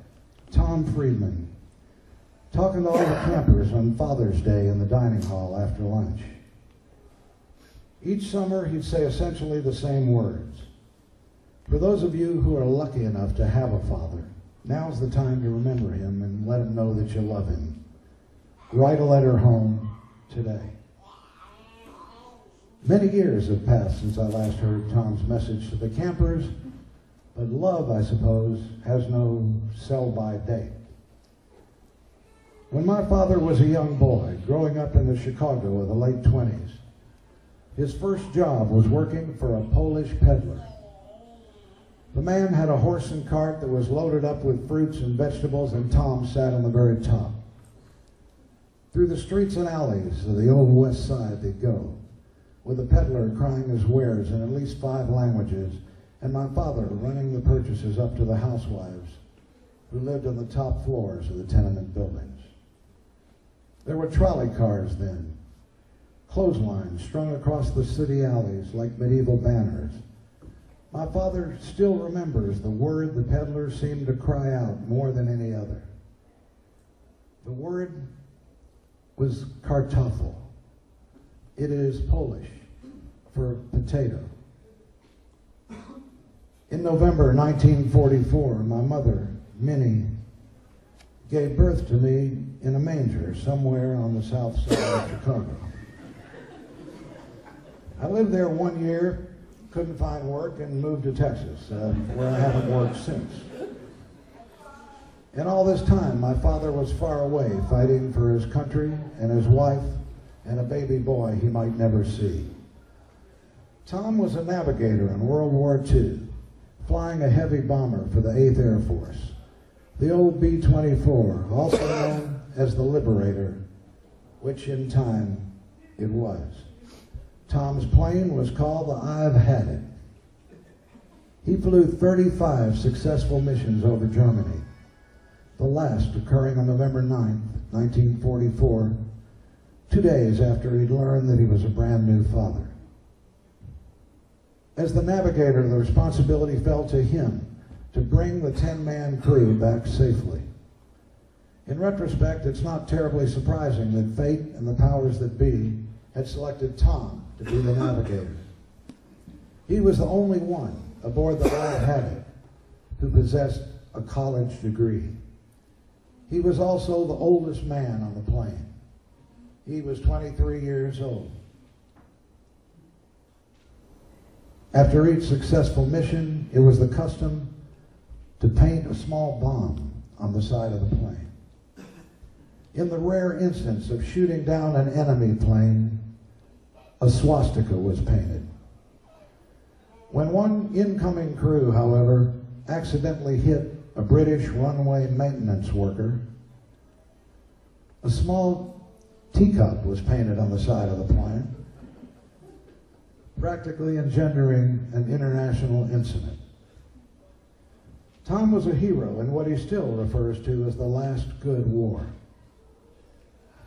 Tom Friedman, talking to all the campers on Father's Day in the dining hall after lunch. Each summer, he'd say essentially the same words. For those of you who are lucky enough to have a father, Now's the time to remember him and let him know that you love him. Write a letter home today. Many years have passed since I last heard Tom's message to the campers, but love, I suppose, has no sell-by date. When my father was a young boy, growing up in the Chicago of the late 20s, his first job was working for a Polish peddler. The man had a horse and cart that was loaded up with fruits and vegetables, and Tom sat on the very top. Through the streets and alleys of the old west side they'd go, with the peddler crying his wares in at least 5 languages, and my father running the purchases up to the housewives who lived on the top floors of the tenement buildings. There were trolley cars then, clotheslines strung across the city alleys like medieval banners. My father still remembers the word the peddler seemed to cry out more than any other. The word was kartoffel. It is Polish for potato. In November 1944, my mother, Minnie, gave birth to me in a manger somewhere on the south side of Chicago. I lived there 1 year, couldn't find work, and moved to Texas, where I haven't worked since. And all this time, my father was far away, fighting for his country and his wife and a baby boy he might never see. Tom was a navigator in World War II, flying a heavy bomber for the 8th Air Force, the old B-24, also known as the Liberator, which in time it was. Tom's plane was called the I've Had It. He flew 35 successful missions over Germany, the last occurring on November 9th, 1944, 2 days after he'd learned that he was a brand new father. As the navigator, the responsibility fell to him to bring the 10-man crew back safely. In retrospect, it's not terribly surprising that fate and the powers that be had selected Tom to be the navigator. He was the only one aboard the I've Had It who possessed a college degree. He was also the oldest man on the plane. He was 23 years old. After each successful mission, it was the custom to paint a small bomb on the side of the plane. In the rare instance of shooting down an enemy plane, a swastika was painted. When one incoming crew, however, accidentally hit a British runway maintenance worker, a small teacup was painted on the side of the plane, practically engendering an international incident. Tom was a hero in what he still refers to as the last good war.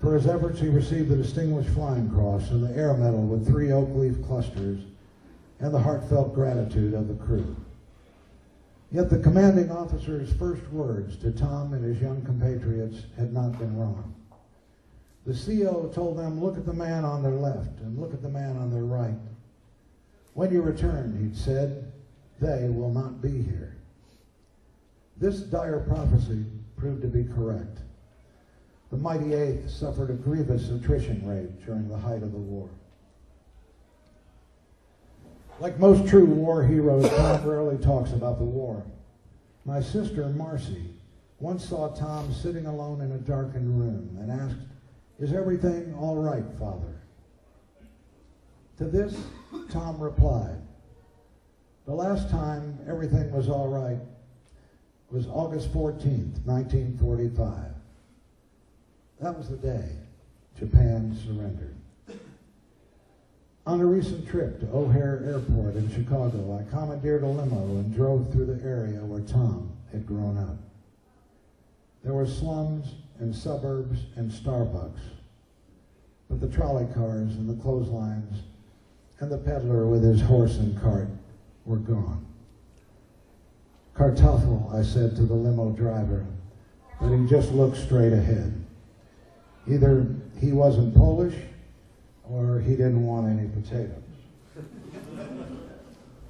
For his efforts, he received the Distinguished Flying Cross and the Air Medal with 3 oak leaf clusters and the heartfelt gratitude of the crew. Yet the commanding officer's first words to Tom and his young compatriots had not been wrong. The CO told them, look at the man on their left and look at the man on their right. When you return, he'd said, they will not be here. This dire prophecy proved to be correct. The mighty 8th suffered a grievous attrition rate during the height of the war. Like most true war heroes, Tom rarely talks about the war. My sister, Marcy, once saw Tom sitting alone in a darkened room and asked, is everything all right, Father? To this, Tom replied, the last time everything was all right was August 14th, 1945. That was the day Japan surrendered. On a recent trip to O'Hare Airport in Chicago, I commandeered a limo and drove through the area where Tom had grown up. There were slums and suburbs and Starbucks, but the trolley cars and the clotheslines and the peddler with his horse and cart were gone. Kartoffel, I said to the limo driver, but he just looked straight ahead. Either he wasn't Polish or he didn't want any potatoes.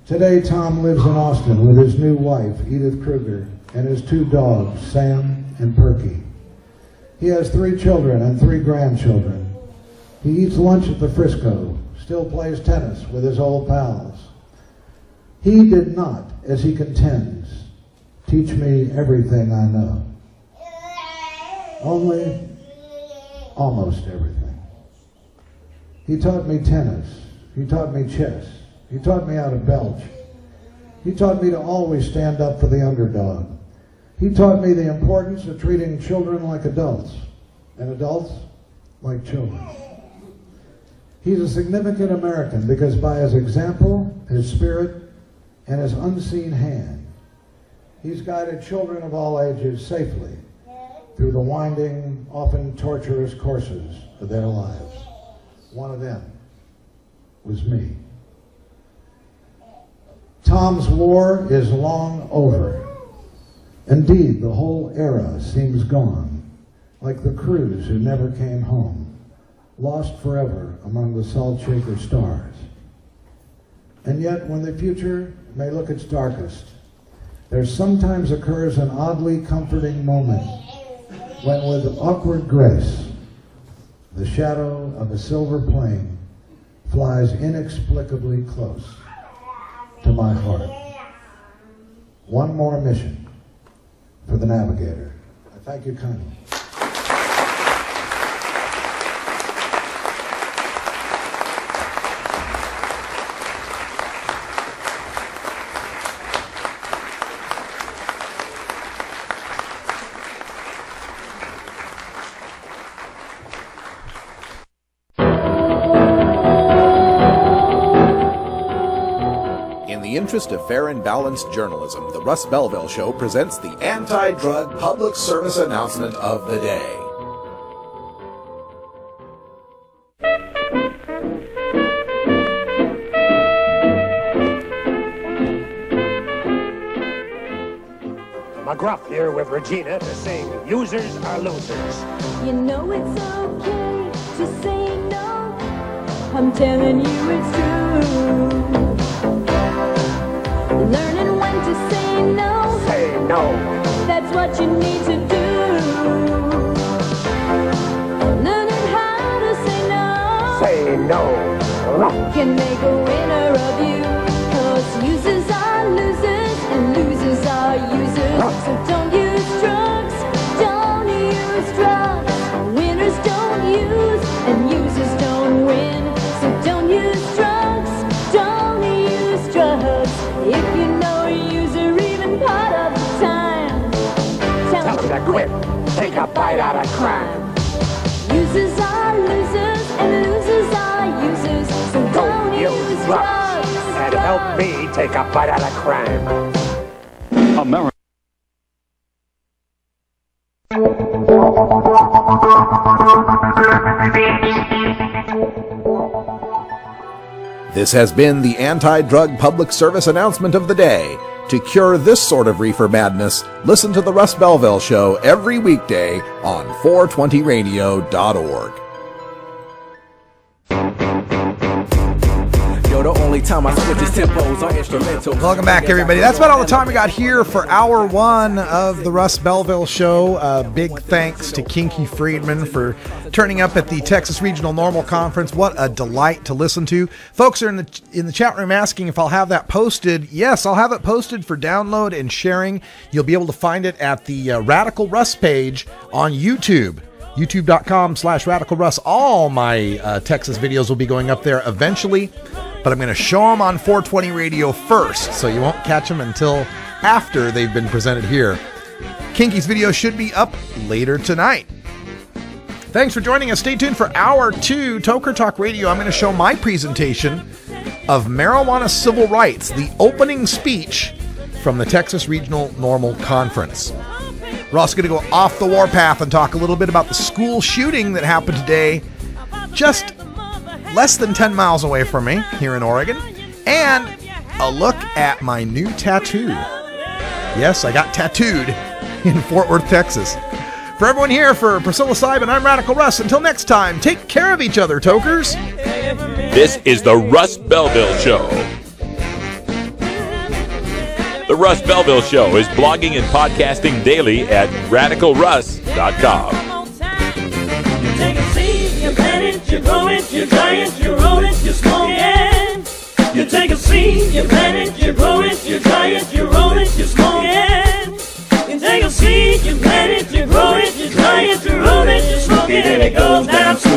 Today, Tom lives in Austin with his new wife, Edith Kruger, and his 2 dogs, Sam and Perky. He has 3 children and 3 grandchildren. He eats lunch at the Frisco, still plays tennis with his old pals. He did not, as he contends, teach me everything I know. Only almost everything. He taught me tennis. He taught me chess. He taught me how to belch. He taught me to always stand up for the underdog. He taught me the importance of treating children like adults and adults like children. He's a significant American because by his example, his spirit, and his unseen hand, he's guided children of all ages safely through the winding, often torturous courses of their lives. One of them was me. Tom's war is long over. Indeed, the whole era seems gone, like the crews who never came home, lost forever among the salt shaker stars. And yet, when the future may look its darkest, there sometimes occurs an oddly comforting moment when, with awkward grace, the shadow of a silver plane flies inexplicably close to my heart. One more mission for the Navigator. I thank you kindly. In the interest of fair and balanced journalism, the Russ Belville Show presents the anti-drug public service announcement of the day. McGruff here with Regina to sing Users Are Losers. You know it's okay to say no. I'm telling you it's true. Learning when to say no. Say no. That's what you need to do. Learning how to say no. Say no. Can make a winner of you. 'Cause users are losers and losers are users. So don't use drugs. Don't use drugs. Winners don't use and users don't win. So don't use drugs. Don't use drugs. If you know a user even part of the time, tell them to quit. Take a bite out of crime. Users are losers and losers are users. So don't use drugs. And help me take a bite out of crime. America. This has been the anti-drug public service announcement of the day. To cure this sort of reefer madness, listen to the Russ Belville Show every weekday on 420radio.org. The only time I switch is tempos on instrumental. Welcome back, everybody. That's about all the time we got here for hour one of the Russ Belville Show. Big thanks to Kinky Friedman for turning up at the Texas Regional NORML Conference. What a delight to listen to. Folks are in the chat room asking if I'll have that posted. Yes, I'll have it posted for download and sharing. You'll be able to find it at the Radical Russ page on YouTube. YouTube.com/RadicalRuss. All my Texas videos will be going up there eventually, but I'm going to show them on 420 Radio first, so you won't catch them until after they've been presented here. Kinky's video should be up later tonight. Thanks for joining us. Stay tuned for hour two, Toker Talk Radio. I'm going to show my presentation of marijuana civil rights, the opening speech from the Texas Regional NORML Conference. We're also going to go off the warpath and talk a little bit about the school shooting that happened today, just less than 10 miles away from me here in Oregon, and a look at my new tattoo. Yes, I got tattooed in Fort Worth, Texas. For everyone here, for Priscilla Seib, I'm Radical Russ. Until next time, take care of each other, Tokers. This is the Russ Belville Show. The Russ Belville Show is blogging and podcasting daily at radicalruss.com. You take a seed, you plant it, you grow it, you dry it, you roll it, you smoke it. You take a seed, you plant it, you grow it, you dry it, you roll it, you smoke it. You take a seed, you plant it, you grow it, you dry it, you roll it, you smoke it, and it goes down.